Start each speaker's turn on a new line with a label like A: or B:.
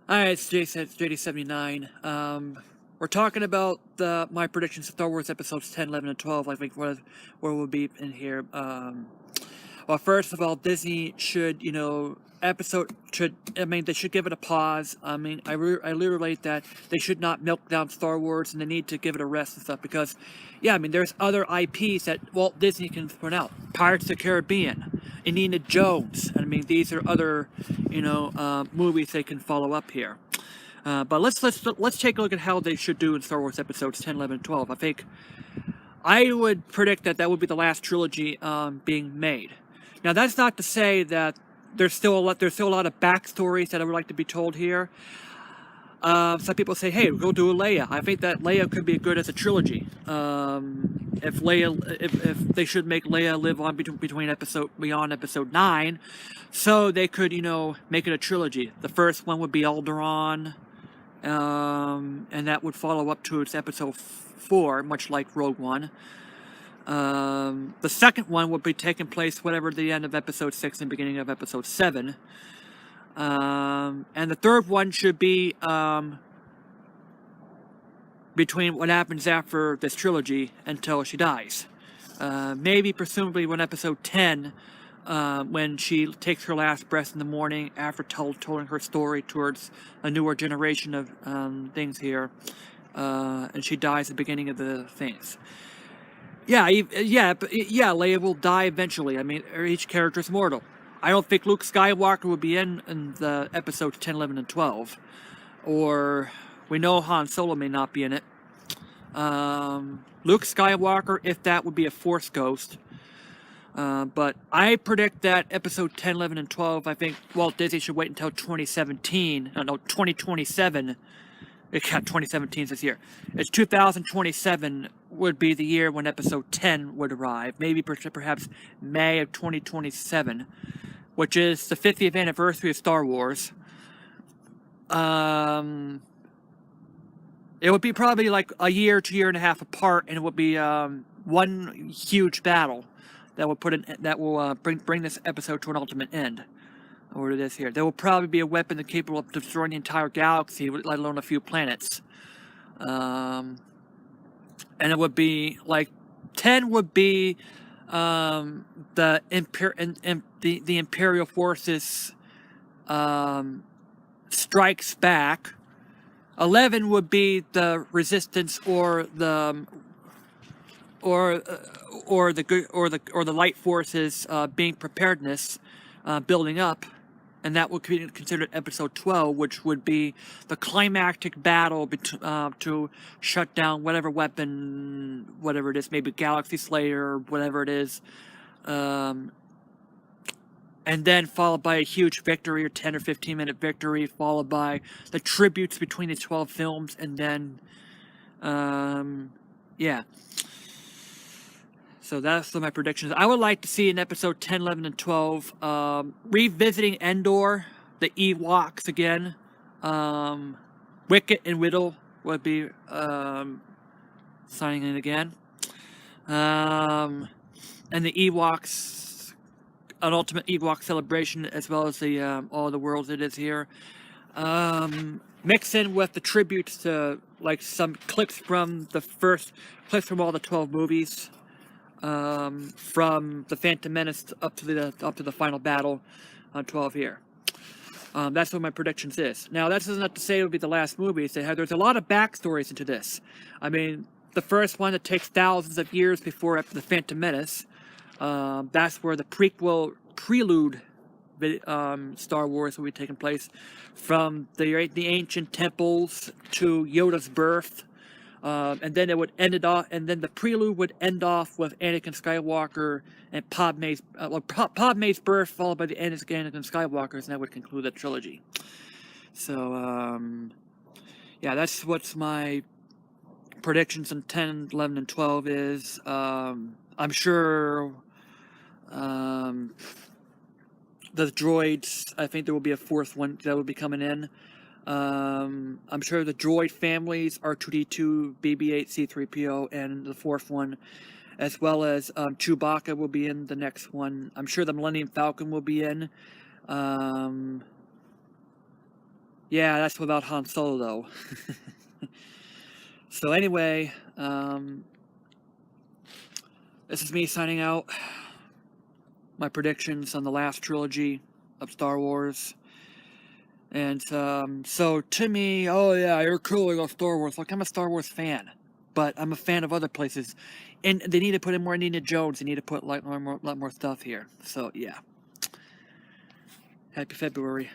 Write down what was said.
A: Alright, it's JD79. We're talking about my predictions of Star Wars episodes 10, 11, and 12. I think where we'll be in here. Well, first of all, Disney should, they should give it a pause. I mean, I reiterate that they should not milk down Star Wars, and they need to give it a rest and stuff, because, yeah, I mean, there's other IPs that Walt Disney can put out. Pirates of the Caribbean, Indiana Jones. I mean, these are other, movies they can follow up here. But let's take a look at how they should do in Star Wars episodes 10, 11, and 12. I would predict that would be the last trilogy being made. Now, that's not to say that there's still a lot of backstories that I would like to be told here. Some people say, "Hey, go do a Leia." I think that Leia could be good as a trilogy. If they should make Leia live on beyond episode 9, so they could make it a trilogy. The first one would be Alderaan, and that would follow up to its episode 4, much like Rogue One. The second one would be taking place whatever the end of episode 6 and beginning of episode 7. And the third one should be between what happens after this trilogy until she dies. Maybe, presumably, when episode 10, when she takes her last breath in the morning after telling her story towards a newer generation of things here, and she dies at the beginning of the things. Yeah, Leia will die eventually. I mean, each character is mortal. I don't think Luke Skywalker will be in the episodes 10, 11, and 12. Or, we know Han Solo may not be in it. Luke Skywalker, if that, would be a Force ghost. But I predict that episode 10, 11, and 12, I think Walt Disney should wait until 2027. Yeah, 2017 is this year. It's 2027 would be the year when episode 10 would arrive. Maybe perhaps May of 2027, which is the 50th anniversary of Star Wars. It would be probably like a year to year and a half apart, and it would be one huge battle that will bring this episode to an ultimate end. Or it is here. There will probably be a weapon that's capable of destroying the entire galaxy, let alone a few planets. And it would be like 10 would be the Imperial forces strikes back. 11 would be the Resistance or the light forces being preparedness, building up. And that would be considered episode 12, which would be the climactic battle to shut down whatever weapon, whatever it is, maybe Galaxy Slayer, whatever it is. And then followed by a huge victory, or 10 or 15 minute victory, followed by the tributes between the 12 films, and then, yeah. So that's my predictions. I would like to see in episode 10, 11, and 12, revisiting Endor, the Ewoks again. Wicket and Widdle would be signing in again. And the Ewoks, an ultimate Ewok celebration, as well as the all the worlds it is here. Mix in with the tributes to, like, some clips from all the 12 movies. From the Phantom Menace up to the final battle on 12 here. That's what my predictions is. Now, that's not to say it will be the last movies. There's a lot of backstories into this. I mean, the first one that takes thousands of years before the Phantom Menace. That's where the prelude Star Wars will be taking place, from the ancient temples to Yoda's birth. And then it would the prelude would end off with Anakin Skywalker and Padme's birth, followed by the end of Anakin Skywalker's, and that would conclude the trilogy. So, yeah, that's what's my predictions in 10, 11, and 12 is. I'm sure the droids, I think there will be a fourth one that will be coming in. I'm sure the droid families, R2-D2, BB-8, C-3PO, and the fourth one, as well as Chewbacca will be in the next one. I'm sure the Millennium Falcon will be in. Yeah, that's without Han Solo, though. So anyway, this is me signing out. My predictions on the last trilogy of Star Wars. And so to me, oh yeah, you're cool, you go Star Wars. Like, I'm a Star Wars fan, but I'm a fan of other places. And they need to put in more Indiana Jones. They need to put like a lot more stuff here. So yeah. Happy February.